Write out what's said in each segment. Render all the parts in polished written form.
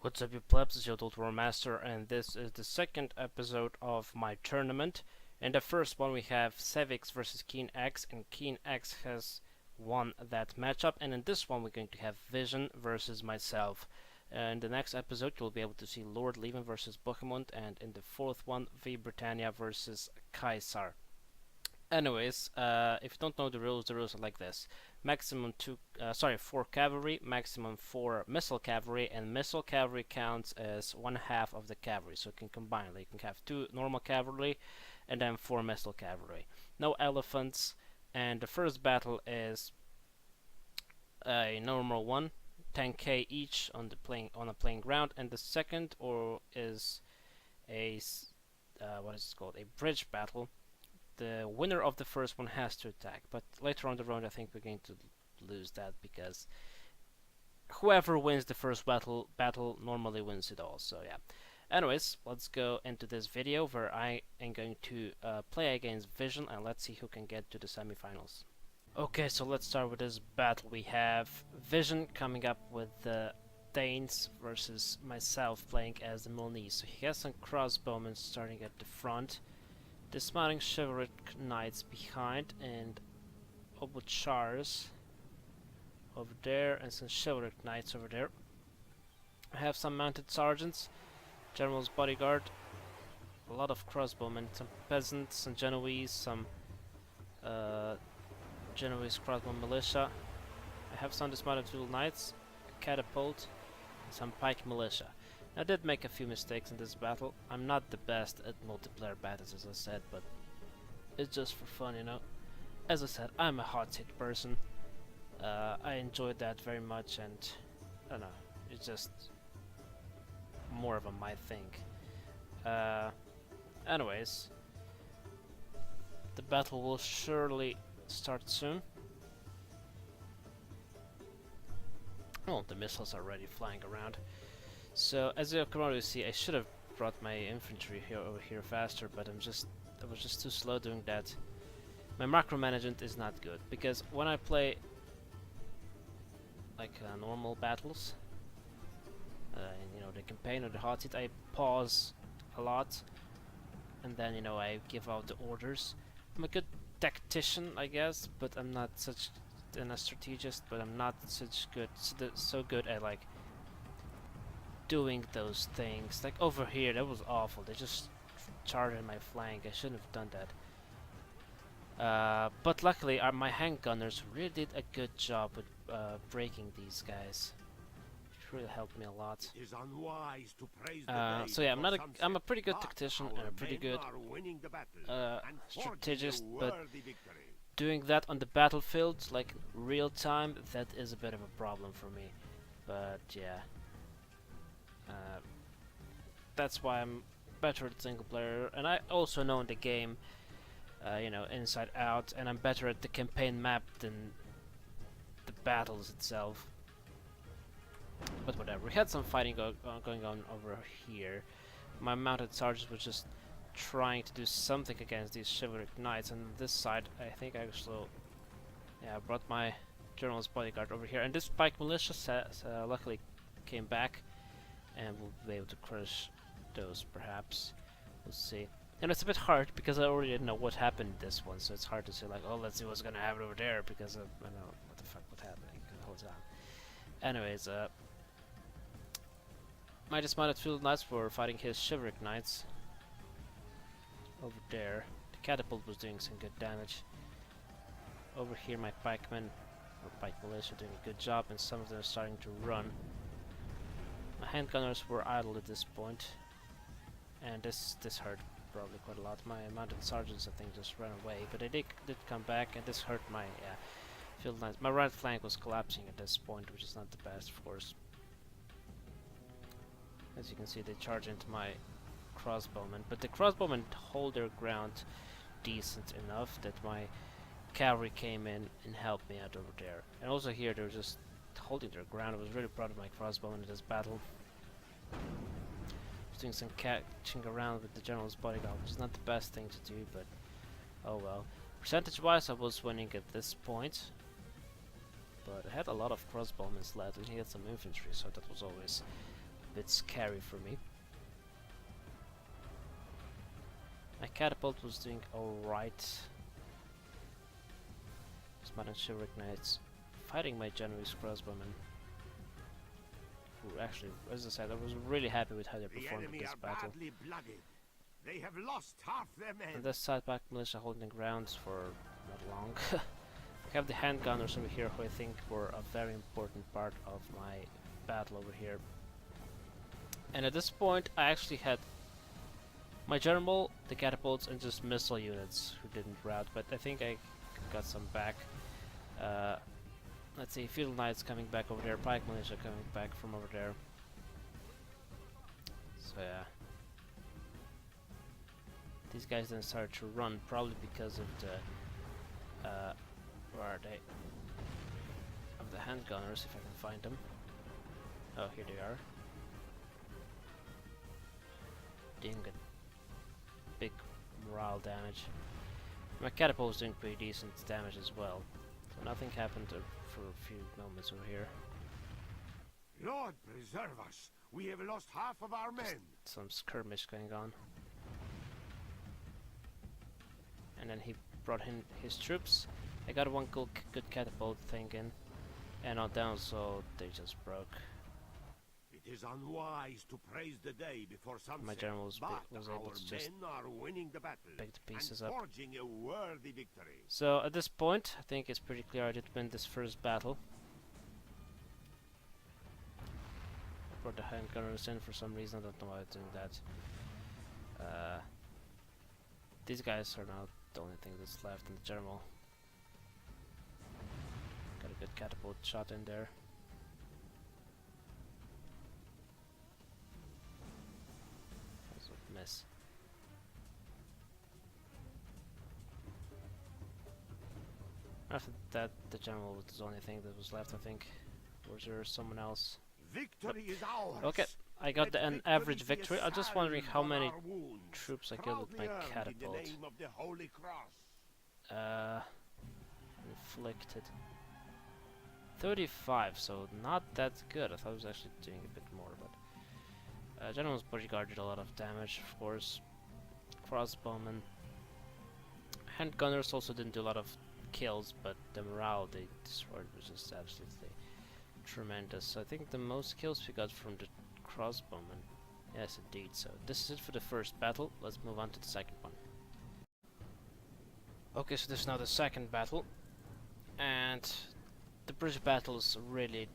What's up, you plebs? It's YourTotalWarMaster, and this is the second episode of my tournament. In the first one, we have Sevix versus Keen X, and Keen X has won that matchup. And in this one, we're going to have Vision versus myself. In the next episode, you'll be able to see Lord Levin versus Bohemond, and in the fourth one, V Britannia versus Kaisar. Anyways, if you don't know the rules are like this: maximum 4 cavalry, maximum 4 missile cavalry, and missile cavalry counts as one half of the cavalry, so you can combine. Like you can have 2 normal cavalry, and then 4 missile cavalry. No elephants, and the first battle is a normal one, 10k each on a playing ground, and the second is a what is it called? A bridge battle. The winner of the first one has to attack, but later on the round I think we're going to lose that because whoever wins the first battle normally wins it all. So yeah. Anyways, let's go into this video where I am going to play against Vision, and let's see who can get to the semifinals. Okay, so let's start with this battle. We have Vision coming up with the Danes versus myself playing as the Milnese. So he has some crossbowmen starting at the front, dismounting chivalric knights behind, and obochars over there, and some chivalric knights over there. I have some mounted sergeants, general's bodyguard, a lot of crossbowmen, some peasants, some Genoese, some Genoese crossbow militia. I have some dismounted field knights, a catapult, and some pike militia. I did make a few mistakes in this battle. I'm not the best at multiplayer battles, as I said, but it's just for fun, you know. As I said, I'm a Hotseat person. I enjoyed that very much, and I don't know, it's just more of a my thing. Anyways, the battle will surely start soon. Oh, the missiles are already flying around. So as you can already see, I should have brought my infantry over here faster, but I was just too slow doing that. My macro management is not good because when I play like normal battles, in, the campaign or the Hotseat, I pause a lot, and then I give out the orders. I'm a good tactician, I guess, but I'm not such a strategist. But I'm not so good at like doing those things. Like over here, that was awful. They just charged in my flank. I shouldn't have done that. But luckily, my handgunners really did a good job with breaking these guys. It really helped me a lot. So yeah, I'm a pretty good tactician and a pretty good strategist, but doing that on the battlefield, like real time, that is a bit of a problem for me. But yeah. That's why I'm better at single player, and I also know the game, inside out, and I'm better at the campaign map than the battles itself. But whatever, we had some fighting going on over here. My mounted sergeants were just trying to do something against these chivalric knights, and on this side, I think I actually, brought my general's bodyguard over here, and this pike militia luckily came back, and we'll be able to crush those, perhaps. We'll see. And it's a bit hard because I already know what happened in this one, so it's hard to say like, oh, let's see what's gonna happen over there, because I don't know what the fuck was happening the whole time. Anyways, my dismounted field knights were fighting his chivalric knights over there. The catapult was doing some good damage. Over here, my pikemen or pike militia doing a good job, and some of them are starting to run. My handgunners were idle at this point, and this hurt probably quite a lot. My mounted sergeants, I think, just ran away, but they did come back, and this hurt my field lines. My right flank was collapsing at this point, which is not the best, of course. As you can see, they charge into my crossbowmen, but the crossbowmen hold their ground decent enough that my cavalry came in and helped me out over there. And also here, they were just holding their ground. I was really proud of my crossbowmen in this battle. I was doing some catching around with the general's bodyguard, which is not the best thing to do, but oh well. Percentage-wise, I was winning at this point, but I had a lot of crossbowmen left, and he had some infantry, so that was always bit scary for me. My catapult was doing alright. Smart and chivalric knights fighting my Genoese crossbowmen. Who actually, as I said, I was really happy with how they performed in this battle. They have lost half their men. And the sideback militia holding the grounds for not long. We have the handgunners over here who I think were a very important part of my battle over here. And at this point I actually had my general, the catapults, and just missile units who didn't rout, but I think I got some back. Let's see, Feudal Knights coming back over there, Pike Militia coming back from over there. So yeah. These guys then started to run, probably because of the where are they? Of the handgunners, if I can find them. Oh, here they are. Doing a big morale damage. My catapult was doing pretty decent damage as well. So nothing happened for a few moments over here. Lord preserve us! We have lost half of our men. Just some skirmish going on. And then he brought in his troops. I got one good catapult thing in, and on down, so they just broke. It is unwise to praise the day before sunset. My general was able to just are winning the battle pick the pieces and up. forging a worthy victory. So at this point, I think it's pretty clear I did win this first battle. I brought the handgunners in for some reason. I don't know why I'm doing that. These guys are now the only thing that's left in the general. Got a good catapult shot in there. That's a miss. After that, the general was the only thing that was left, I think. Or was there someone else? Victory is ours. Okay, I got an average victory. I'm just wondering how many troops I killed with my catapult. Inflicted 35, so not that good. I thought I was actually doing a bit more, but General's bodyguard did a lot of damage, of course. Crossbowmen, handgunners also didn't do a lot of kills, but the morale they destroyed was just absolutely tremendous. So I think the most kills we got from the crossbowmen. Yes, indeed. So this is it for the first battle. Let's move on to the second one. Okay, so this is now the second battle, and the British battles really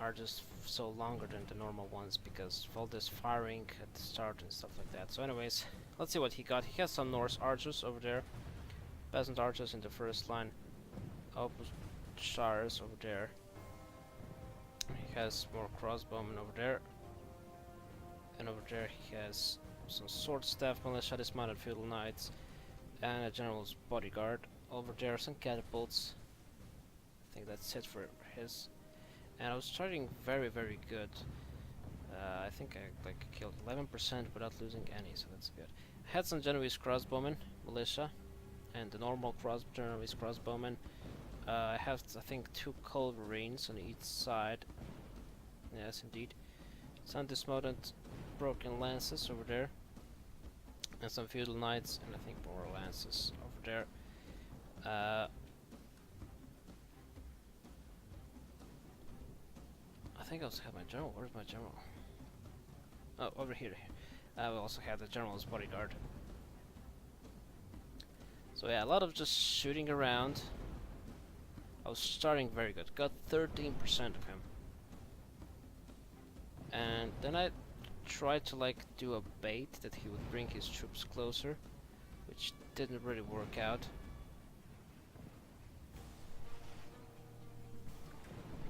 are just so longer than the normal ones because of all this firing at the start and stuff like that. So anyways, let's see what he got. He has some Norse archers over there, peasant archers in the first line, Shires over there. He has more crossbowmen over there, and over there he has some sword staff militia, dismounted feudal knights, and a general's bodyguard. Over there some catapults. I think that's it for his. And I was starting very good. I think I killed 11% without losing any, so that's good. I had some Genoese crossbowmen militia and the normal Genoese crossbowmen. I have I think 2 culverines on each side. Yes, indeed. Some dismounted broken lances over there, and some feudal knights, and I think more lances over there. I think I also have my general. Where's my general? Oh, over here. I also have the general's bodyguard. So yeah, a lot of just shooting around. I was starting very good. Got 13% of him. And then I tried to do a bait that he would bring his troops closer, which didn't really work out.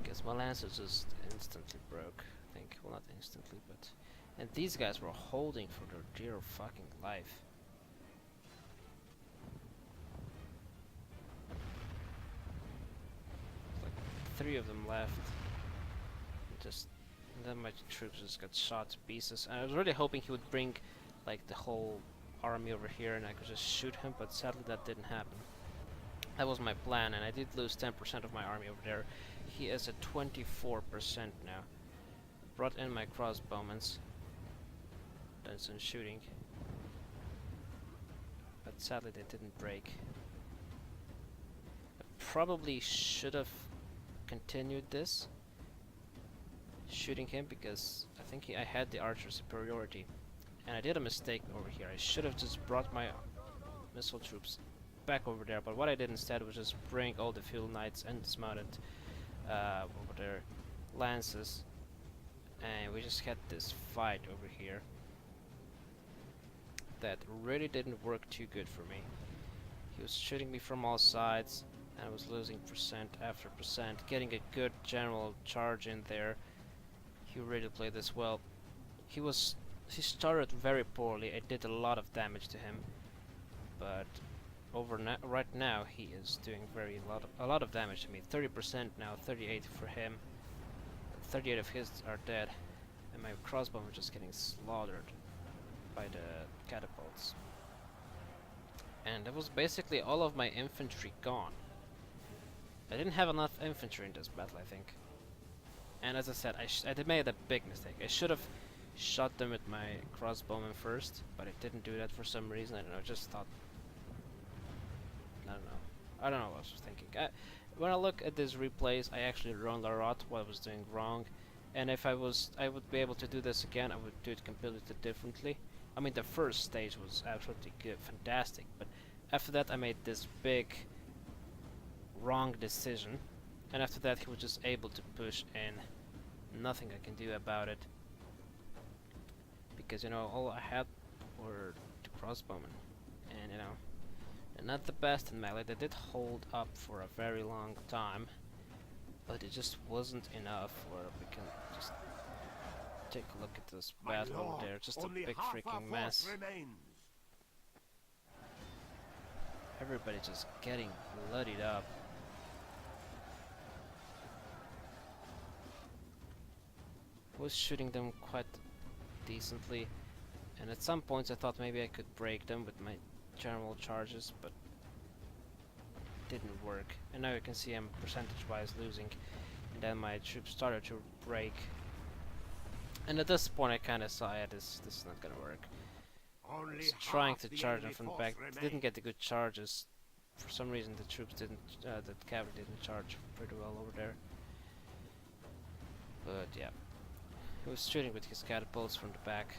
Because my lances just instantly broke. I think, well, not instantly, but... And these guys were holding for their dear fucking life. Like 3 of them left. And then my troops just got shot to pieces. And I was really hoping he would bring the whole army over here and I could just shoot him, but sadly that didn't happen. That was my plan, and I did lose 10% of my army over there. He is at 24% now. brought in my crossbowmen. Done some shooting. But sadly they didn't break. I probably should have continued this. Shooting him because I think I had the archer superiority. And I did a mistake over here. I should have just brought my missile troops back over there, but what I did instead was just bring all the field knights and dismounted over their lances, and we just had this fight over here that really didn't work too good for me. He was shooting me from all sides, and I was losing percent after percent, getting a good general charge in there. He really played this well. He started very poorly. I did a lot of damage to him, but right now he is doing a lot of damage to me. 30% now, 38 for him. 38 of his are dead, and my crossbow are just getting slaughtered by the catapults. And that was basically all of my infantry gone. I didn't have enough infantry in this battle, I think. And as I said, I made a big mistake. I should have shot them with my crossbowman first, but I didn't do that for some reason. I don't know, I just thought... I don't know what I was thinking. When I look at these replays, I actually learned a lot what I was doing wrong. And if I would be able to do this again, I would do it completely differently. I mean, the first stage was absolutely good, fantastic, but after that I made this big wrong decision, and after that he was just able to push in. Nothing I can do about it, because you know, all I had were the crossbowmen, and you know, they're not the best in melee. They did hold up for a very long time, but it just wasn't enough where we can just take a look at this battle over there. Just a big freaking mess. Everybody just getting bloodied up. Was shooting them quite decently, and at some points I thought maybe I could break them with my general charges, but it didn't work. And now you can see I'm percentage-wise losing, and then my troops started to break. And at this point I kind of saw, yeah, this is not gonna work. I was trying to charge them from the back, didn't get the good charges. For some reason the troops didn't, the cavalry didn't charge pretty well over there. But yeah. He was shooting with his catapults from the back.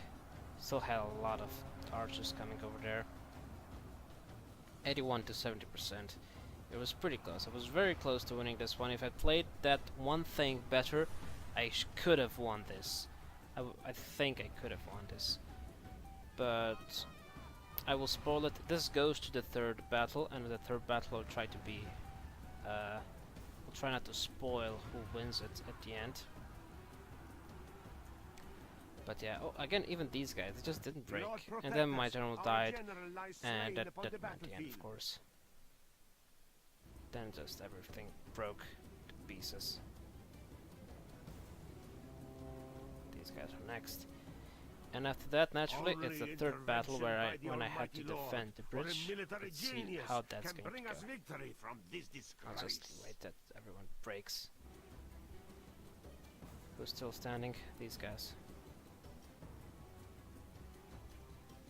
Still had a lot of archers coming over there. 81 to 70%. It was pretty close. I was very close to winning this one. If I played that one thing better, I could have won this. I think I could have won this. But I will spoil it. This goes to the third battle, and in the third battle I'll try to be... I'll try not to spoil who wins it at the end. But yeah, oh, again, even these guys, they just didn't break. And then my general died, and that meant the end, of course. Then just everything broke to pieces. These guys are next. And after that, naturally, it's the third battle where when I had to defend the bridge. Let's see how that's going to go. I'll just wait that everyone breaks. Who's still standing? These guys.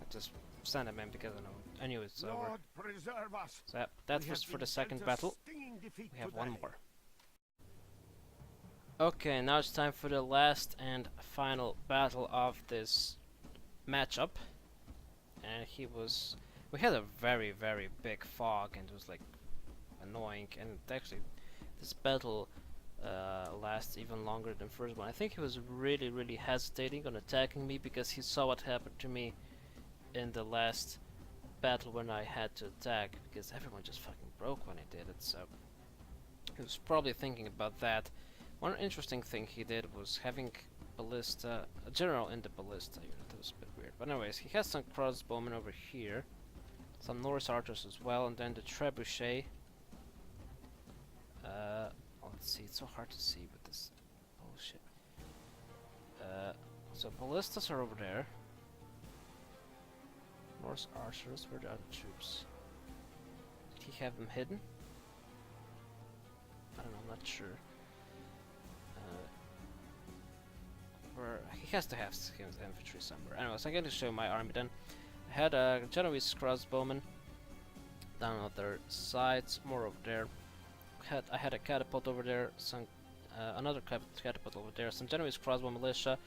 Just send them in because I knew it's over. So yeah, that was for the second battle. We have one more. Okay, now it's time for the last and final battle of this matchup. And we had a very, very big fog, and it was like annoying. And actually, this battle lasts even longer than the first one. I think he was really, really hesitating on attacking me because he saw what happened to me in the last battle when I had to attack, because everyone just fucking broke when I did it, so he was probably thinking about that. One interesting thing he did was having ballista, a general in the ballista unit. That was a bit weird, but anyways, he has some crossbowmen over here, some Norse archers as well, and then the trebuchet. Let's see, it's so hard to see with this bullshit. So ballistas are over there. Norse archers, where are the other troops? Did he have them hidden? I don't know, I'm not sure. Where He has to have his infantry somewhere. Anyways, I'm going to show my army then. I had a Genoese crossbowman down on their sides, more over there. I had a catapult over there, some another catapult over there, some Genoese crossbow militia,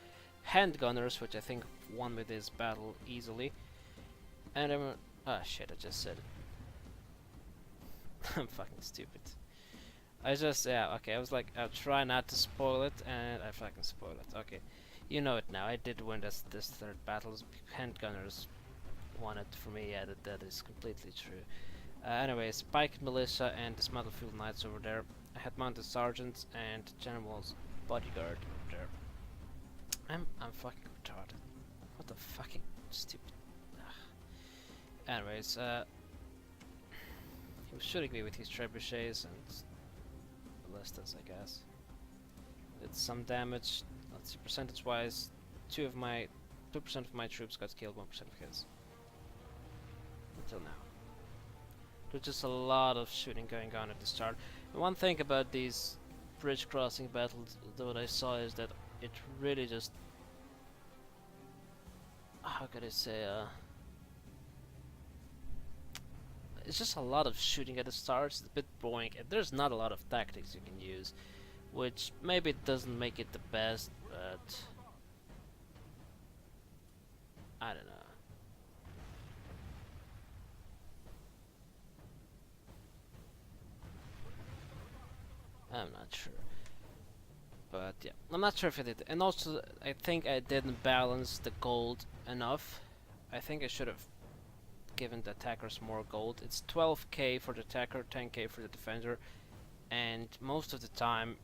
handgunners, which I think won me this battle easily. And ah shit, I just said it. I'm fucking stupid. I was like, I'll try not to spoil it, and I fucking spoiled it. Okay, you know it now. I did win this third battle. Handgunners won it for me. Yeah, that is completely true. Anyways, pike militia and dismantled field knights over there. I had mounted sergeants and general's bodyguard over there. I'm fucking retarded. What the fucking stupid. Ugh. Anyways, he was shooting me with his trebuchets and ballistas, I guess. Did some damage. Let's see, percentage-wise, 2% of my troops got killed, 1% of his. Until now. There's just a lot of shooting going on at the start. And one thing about these bridge crossing battles that I saw is that it really just, how could I say, it's just a lot of shooting at the start. It's a bit boring, and there's not a lot of tactics you can use, which maybe it doesn't make it the best, but I don't know. I'm not sure, but yeah, I'm not sure if I did. And also, I think I didn't balance the gold enough. I think I should have given the attackers more gold. It's 12k for the attacker, 10k for the defender, and most of the time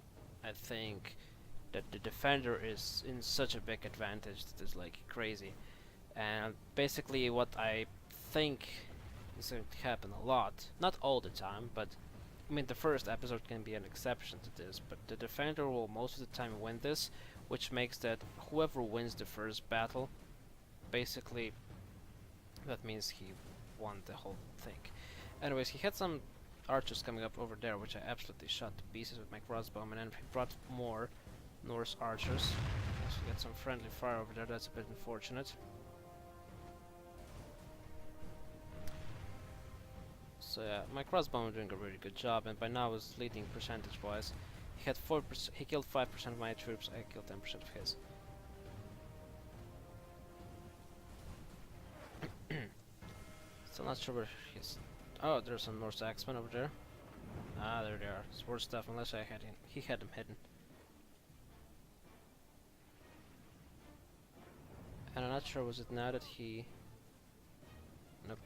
I think that the defender is in such a big advantage that it's like crazy. And basically what I think is going to happen a lot, not all the time, but I mean the first episode can be an exception to this, but the defender will most of the time win this, which makes that whoever wins the first battle, basically that means he won the whole thing. Anyways, he had some archers coming up over there, which I absolutely shot to pieces with my crossbowman, and he brought more Norse archers. So we got some friendly fire over there, that's a bit unfortunate. So yeah, my crossbowman doing a really good job, and by now I was leading percentage-wise. He had 4%, he killed 5% of my troops, I killed 10% of his. Still not sure where he's. Oh, there's some Norse axemen over there. Ah, there they are. Sword stuff, unless he had them hidden. And I'm not sure, was it now that he... Nope.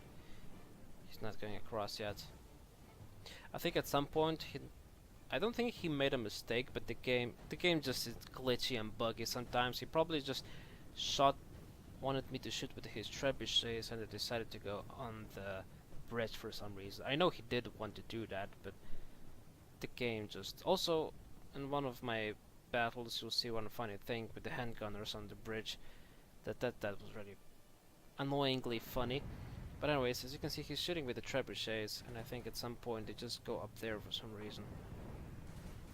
He's not going across yet. I think at some point I don't think he made a mistake, but the game just is glitchy and buggy sometimes. He probably just wanted me to shoot with his trebuchets, and I decided to go on the bridge for some reason. I know he did want to do that, but the game just... Also, in one of my battles, you'll see one funny thing with the handgunners on the bridge. That was really annoyingly funny. But anyways, as you can see, he's shooting with the trebuchets, and I think at some point they just go up there for some reason.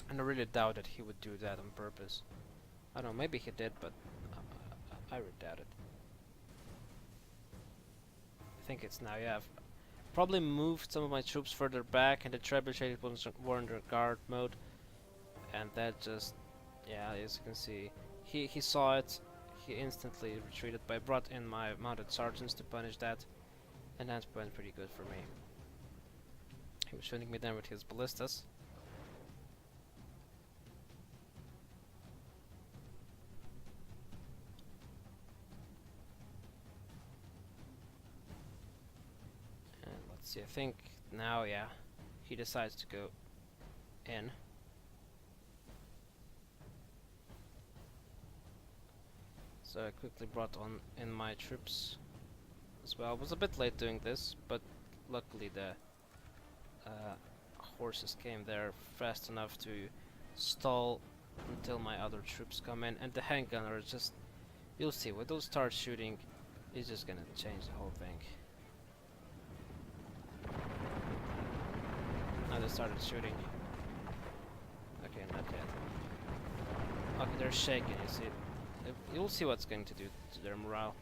And I really doubt that he would do that on purpose. I don't know, maybe he did, but I really doubt it. I think it's now, yeah. I've probably moved some of my troops further back, and the trebuchets were under guard mode. And that just, yeah, as you can see, he saw it, he instantly retreated, but I brought in my mounted sergeants to punish that, and that went pretty good for me. He was shooting me down with his ballistas. And let's see, I think now, yeah, he decides to go in. So I quickly brought in my troops as well. I was a bit late doing this, but luckily the horses came there fast enough to stall until my other troops come in, and the handgunner is just, you'll see, when they'll start shooting, it's just gonna change the whole thing. Now they started shooting. Okay, not yet. Okay, they're shaking, you see. you'll see what's going to do to their morale.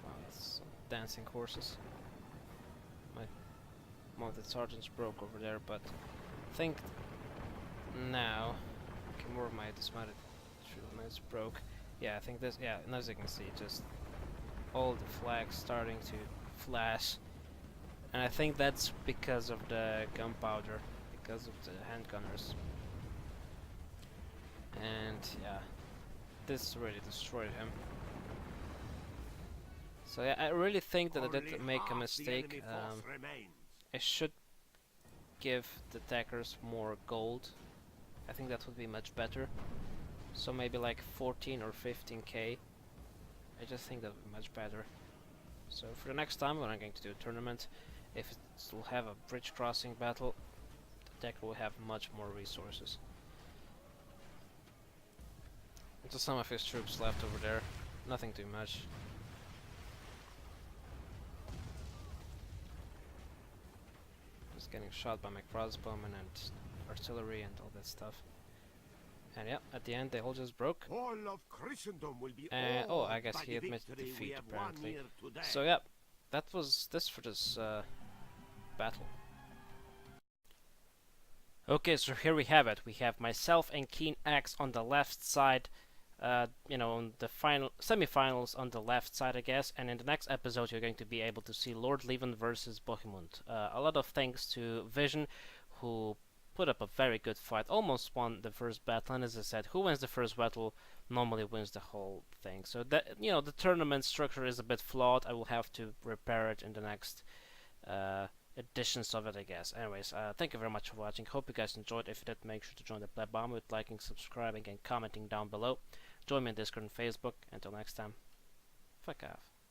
Wow, that's some dancing horses. One of the sergeants broke over there, but I think now, okay, more of my dismounted troops broke. Yeah, I think this, yeah, and as you can see, just all the flags starting to flash. And I think that's because of the gunpowder, because of the handgunners. And yeah, this really destroyed him. So yeah, I really think that I did make a mistake. I should give the attackers more gold. I think that would be much better. So maybe like 14 or 15k. I just think that would be much better. So for the next time when I'm going to do a tournament, if it will have a bridge crossing battle, the attacker will have much more resources. Just some of his troops left over there. Nothing too much. Getting shot by my crossbowmen and artillery and all that stuff. And yeah, at the end they all just broke. All of Christendom will be Oh, I guess he admitted defeat apparently. So yeah, that was this for this battle. Okay, so here we have it. We have myself and Keen X on the left side. You know, on the final semi-finals on the left side, I guess. And in the next episode, you're going to be able to see Lord Leven versus Bohemund. A lot of thanks to Vision, who put up a very good fight, almost won the first battle. And as I said, who wins the first battle normally wins the whole thing. So that, you know, the tournament structure is a bit flawed. I will have to repair it in the next editions of it, I guess. Anyways, thank you very much for watching. Hope you guys enjoyed. If you did, make sure to join the Pleb Bomb with liking, subscribing, and commenting down below. Join me on Discord and Facebook. Until next time, fuck off.